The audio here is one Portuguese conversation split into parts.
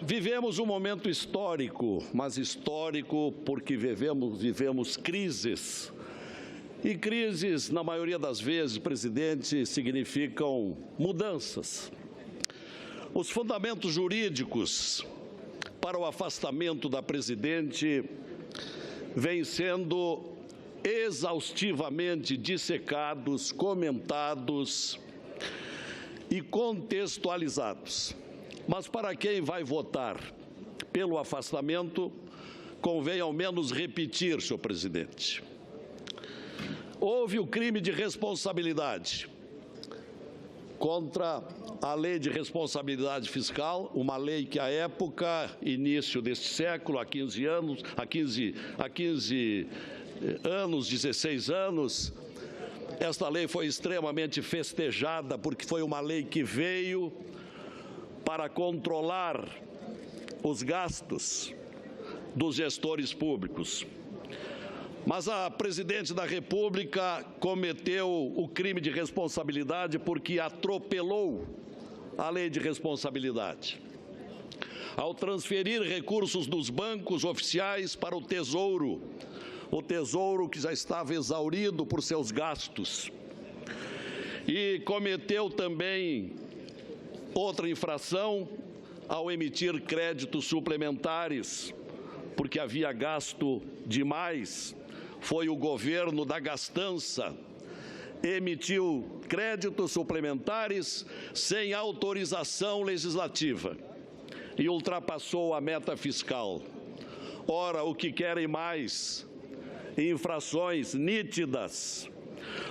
Vivemos um momento histórico, mas histórico porque vivemos crises. E crises, na maioria das vezes, presidente, significam mudanças. Os fundamentos jurídicos para o afastamento da presidente vêm sendo exaustivamente dissecados, comentados e contextualizados. Mas para quem vai votar pelo afastamento, convém ao menos repetir, senhor presidente. Houve o crime de responsabilidade contra a Lei de Responsabilidade Fiscal, uma lei que à época, início deste século, há 15 anos, 16 anos, esta lei foi extremamente festejada porque foi uma lei que veio para controlar os gastos dos gestores públicos. Mas a presidente da República cometeu o crime de responsabilidade porque atropelou a lei de responsabilidade. Ao transferir recursos dos bancos oficiais para o Tesouro que já estava exaurido por seus gastos. E cometeu também outra infração ao emitir créditos suplementares, porque havia gasto demais. Foi o governo da gastança, emitiu créditos suplementares sem autorização legislativa e ultrapassou a meta fiscal. Ora, o que querem mais? Infrações nítidas.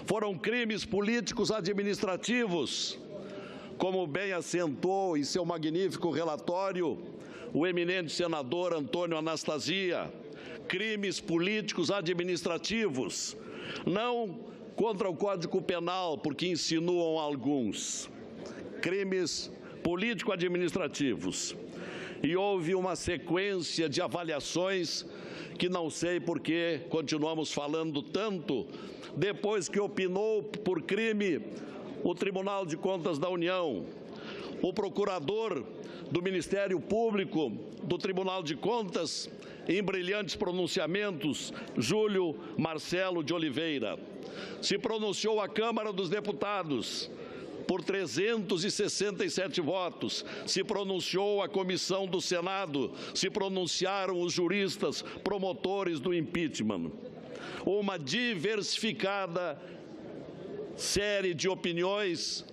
Foram crimes políticos administrativos, como bem acentuou em seu magnífico relatório o eminente senador Antônio Anastasia. Crimes políticos administrativos, não contra o Código Penal, porque insinuam alguns. Crimes político-administrativos. E houve uma sequência de avaliações que não sei por que continuamos falando tanto, depois que opinou por crime o Tribunal de Contas da União, o procurador do Ministério Público do Tribunal de Contas, em brilhantes pronunciamentos, Júlio Marcelo de Oliveira. Se pronunciou a Câmara dos Deputados por 367 votos, se pronunciou a Comissão do Senado, se pronunciaram os juristas promotores do impeachment. Uma diversificada série de opiniões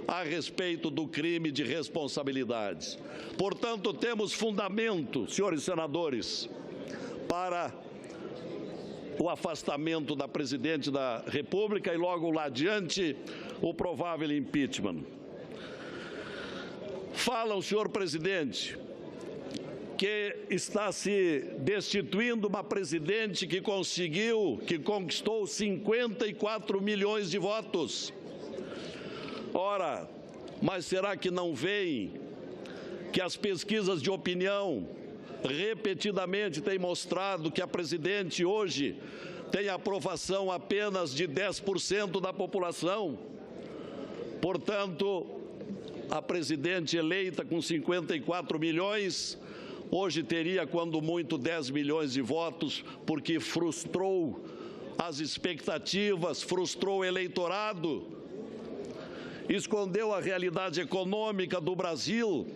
a respeito do crime de responsabilidade. Portanto, temos fundamento, senhores senadores, para o afastamento da presidente da República e logo lá adiante o provável impeachment. Falam, senhor presidente, que está se destituindo uma presidente que conquistou 54 milhões de votos. Ora, mas será que não veem que as pesquisas de opinião repetidamente têm mostrado que a presidente hoje tem aprovação apenas de 10% da população? Portanto, a presidente eleita com 54 milhões, hoje teria, quando muito, 10 milhões de votos, porque frustrou as expectativas, frustrou o eleitorado, escondeu a realidade econômica do Brasil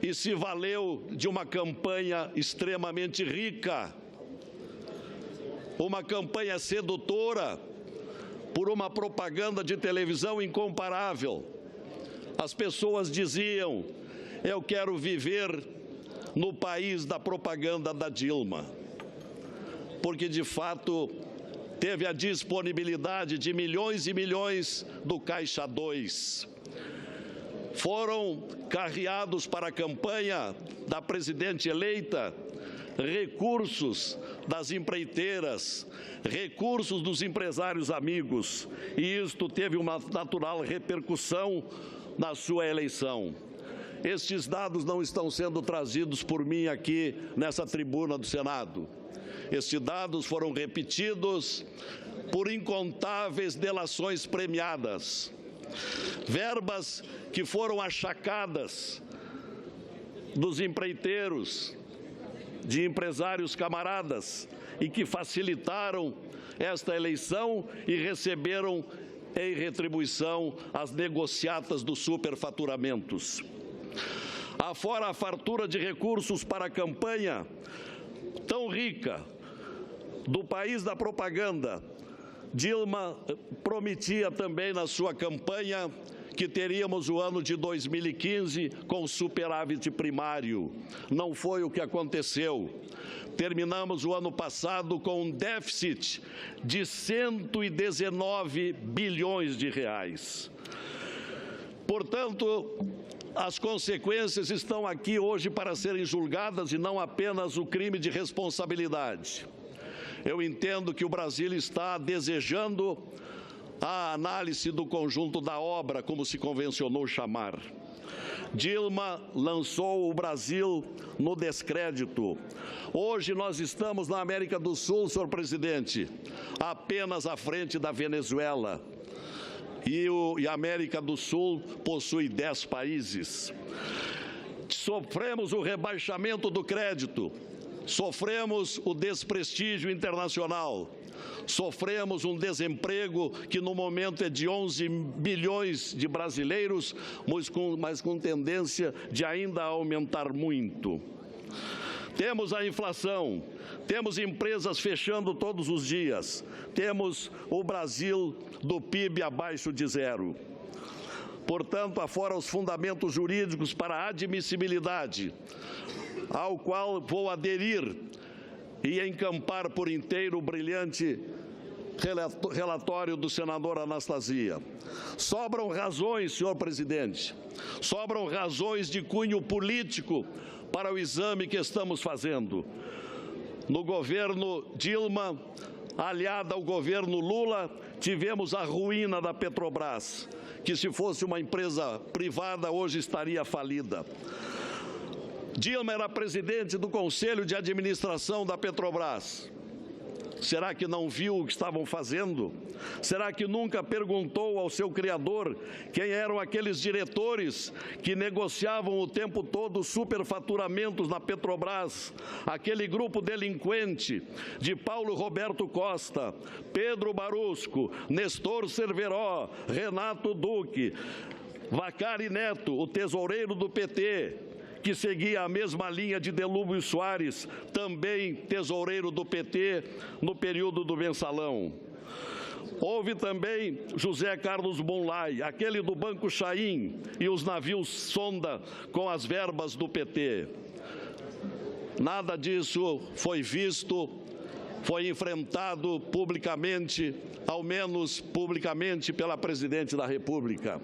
e se valeu de uma campanha extremamente rica, uma campanha sedutora, por uma propaganda de televisão incomparável. As pessoas diziam: eu quero viver no país da propaganda da Dilma, porque de fato teve a disponibilidade de milhões e milhões do Caixa 2. Foram carreados para a campanha da presidente eleita recursos das empreiteiras, recursos dos empresários amigos, e isto teve uma natural repercussão na sua eleição. Estes dados não estão sendo trazidos por mim aqui nessa tribuna do Senado. Estes dados foram repetidos por incontáveis delações premiadas, verbas que foram achacadas dos empreiteiros, de empresários camaradas e que facilitaram esta eleição e receberam em retribuição as negociatas dos superfaturamentos. Afora a fartura de recursos para a campanha tão rica do país da propaganda, Dilma prometia também na sua campanha que teríamos o ano de 2015 com superávit primário. Não foi o que aconteceu. Terminamos o ano passado com um déficit de 119 bilhões de reais. Portanto, as consequências estão aqui hoje para serem julgadas e não apenas o crime de responsabilidade. Eu entendo que o Brasil está desejando a análise do conjunto da obra, como se convencionou chamar. Dilma lançou o Brasil no descrédito. Hoje nós estamos na América do Sul, senhor presidente, apenas à frente da Venezuela. E a América do Sul possui 10 países. Sofremos o rebaixamento do crédito, sofremos o desprestígio internacional, sofremos um desemprego que no momento é de 11 milhões de brasileiros, mas com tendência de ainda aumentar muito. Temos a inflação, temos empresas fechando todos os dias, temos o Brasil do PIB abaixo de zero. Portanto, afora os fundamentos jurídicos para a admissibilidade, ao qual vou aderir e encampar por inteiro o brilhante relatório do senador Anastasia. Sobram razões, senhor presidente, sobram razões de cunho político para o exame que estamos fazendo. No governo Dilma, aliada ao governo Lula, tivemos a ruína da Petrobras, que se fosse uma empresa privada hoje estaria falida. Dilma era presidente do Conselho de Administração da Petrobras. Será que não viu o que estavam fazendo? Será que nunca perguntou ao seu criador quem eram aqueles diretores que negociavam o tempo todo superfaturamentos na Petrobras? Aquele grupo delinquente de Paulo Roberto Costa, Pedro Barusco, Nestor Cerveró, Renato Duque, Vacari Neto, o tesoureiro do PT, que seguia a mesma linha de Delúbio Soares, também tesoureiro do PT, no período do Mensalão. Houve também José Carlos Bonlai, aquele do Banco Chaim e os navios sonda com as verbas do PT. Nada disso foi visto, foi enfrentado publicamente, ao menos publicamente, pela Presidente da República.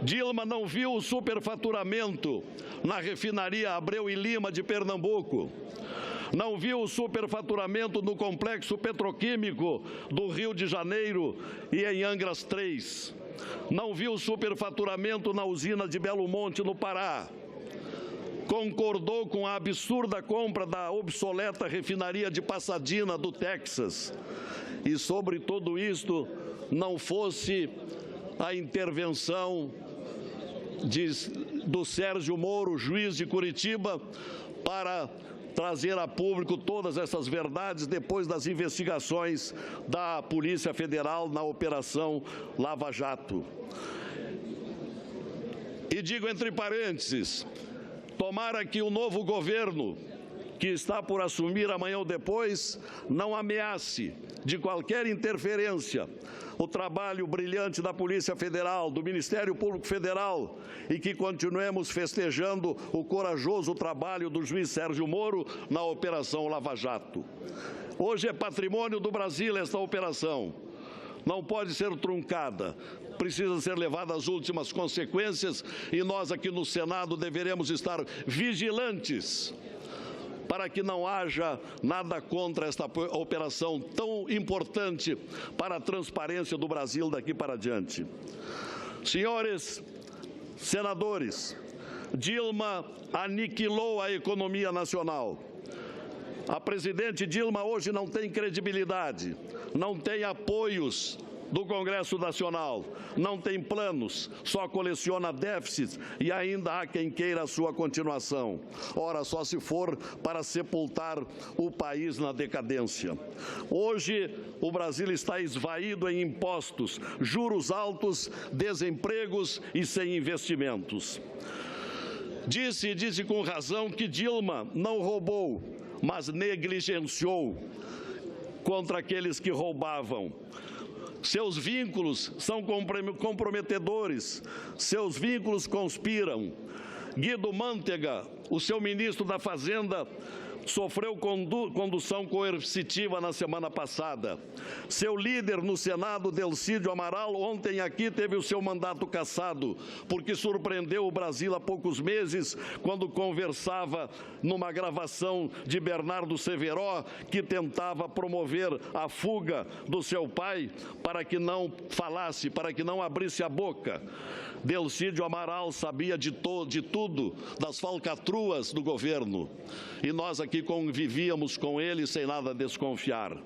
Dilma não viu o superfaturamento na refinaria Abreu e Lima de Pernambuco. Não viu o superfaturamento no complexo petroquímico do Rio de Janeiro e em Angras 3. Não viu o superfaturamento na usina de Belo Monte, no Pará. Concordou com a absurda compra da obsoleta refinaria de Pasadena, do Texas. E sobre tudo isto, não fosse a intervenção do Sérgio Moro, juiz de Curitiba, para trazer a público todas essas verdades depois das investigações da Polícia Federal na Operação Lava Jato. E digo entre parênteses, tomara que o novo governo que está por assumir amanhã ou depois não ameace de qualquer interferência o trabalho brilhante da Polícia Federal, do Ministério Público Federal, e que continuemos festejando o corajoso trabalho do juiz Sérgio Moro na Operação Lava Jato. Hoje é patrimônio do Brasil esta operação. Não pode ser truncada, precisa ser levada às últimas consequências e nós aqui no Senado deveremos estar vigilantes para que não haja nada contra esta operação tão importante para a transparência do Brasil daqui para diante. Senhores senadores, Dilma aniquilou a economia nacional. A presidente Dilma hoje não tem credibilidade, não tem apoios do Congresso Nacional, não tem planos, só coleciona déficits e ainda há quem queira a sua continuação. Ora, só se for para sepultar o país na decadência. Hoje, o Brasil está esvaído em impostos, juros altos, desempregos e sem investimentos. Disse com razão que Dilma não roubou, mas negligenciou contra aqueles que roubavam. Seus vínculos são comprometedores, seus vínculos conspiram. Guido Mantega, o seu ministro da Fazenda, sofreu condução coercitiva na semana passada. Seu líder no Senado, Delcídio Amaral, ontem aqui teve o seu mandato cassado, porque surpreendeu o Brasil há poucos meses, quando conversava numa gravação de Bernardo Severo, que tentava promover a fuga do seu pai para que não falasse, para que não abrisse a boca. Delcídio Amaral sabia de tudo, das falcatruas do governo, e nós aqui convivíamos com ele sem nada desconfiar.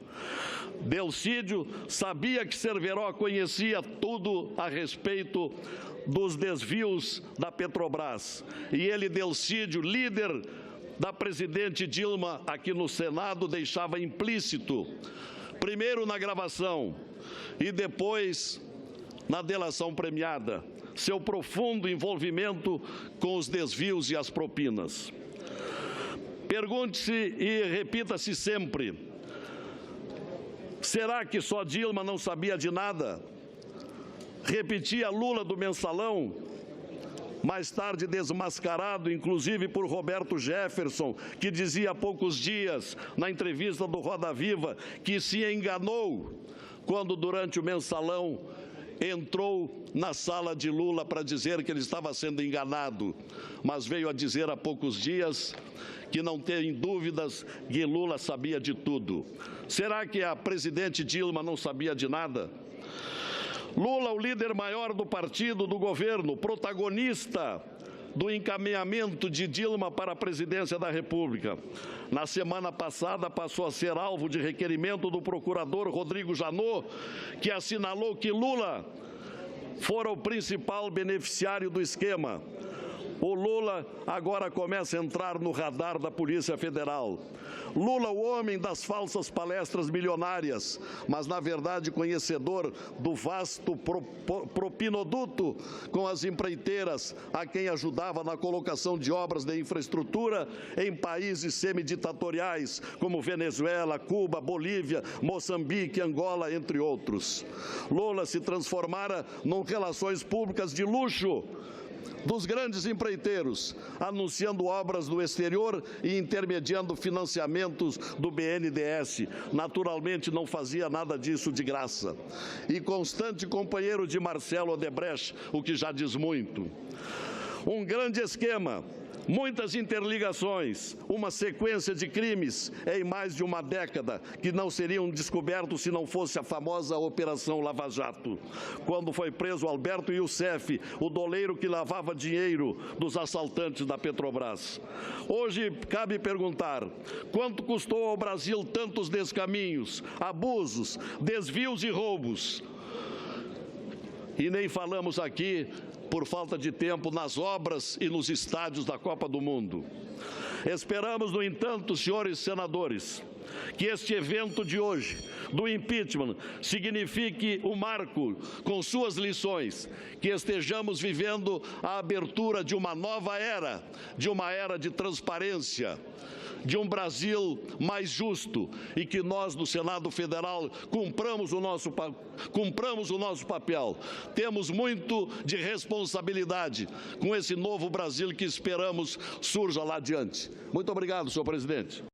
Delcídio sabia que Severo conhecia tudo a respeito dos desvios da Petrobras, e ele, Delcídio, líder da presidente Dilma aqui no Senado, deixava implícito, primeiro na gravação e depois na delação premiada, seu profundo envolvimento com os desvios e as propinas. Pergunte-se e repita-se sempre: será que só Dilma não sabia de nada? Repetia Lula do mensalão, mais tarde desmascarado, inclusive por Roberto Jefferson, que dizia há poucos dias, na entrevista do Roda Viva, que se enganou quando, durante o mensalão, entrou na sala de Lula para dizer que ele estava sendo enganado, mas veio a dizer há poucos dias que não tem dúvidas que Lula sabia de tudo. Será que a presidente Dilma não sabia de nada? Lula, o líder maior do partido, do governo, protagonista do encaminhamento de Dilma para a presidência da República. Na semana passada, passou a ser alvo de requerimento do procurador Rodrigo Janot, que assinalou que Lula fora o principal beneficiário do esquema. O Lula agora começa a entrar no radar da Polícia Federal. Lula, o homem das falsas palestras milionárias, mas, na verdade, conhecedor do vasto propinoduto com as empreiteiras, a quem ajudava na colocação de obras de infraestrutura em países semiditatoriais, como Venezuela, Cuba, Bolívia, Moçambique, Angola, entre outros. Lula se transformara em relações públicas de luxo dos grandes empreiteiros, anunciando obras no exterior e intermediando financiamentos do BNDES. Naturalmente, não fazia nada disso de graça. E constante companheiro de Marcelo Odebrecht, o que já diz muito. Um grande esquema, muitas interligações, uma sequência de crimes em mais de uma década que não seriam descobertos se não fosse a famosa Operação Lava Jato. Quando foi preso Alberto Youssef, o doleiro que lavava dinheiro dos assaltantes da Petrobras. Hoje, cabe perguntar: quanto custou ao Brasil tantos descaminhos, abusos, desvios e roubos? E nem falamos aqui, por falta de tempo, nas obras e nos estádios da Copa do Mundo. Esperamos, no entanto, senhores senadores, que este evento de hoje, do impeachment, signifique um marco com suas lições, que estejamos vivendo a abertura de uma nova era, de uma era de transparência, de um Brasil mais justo, e que nós, do Senado Federal, cumpramos o nosso papel. Temos muito de responsabilidade com esse novo Brasil que esperamos surja lá adiante. Muito obrigado, senhor presidente.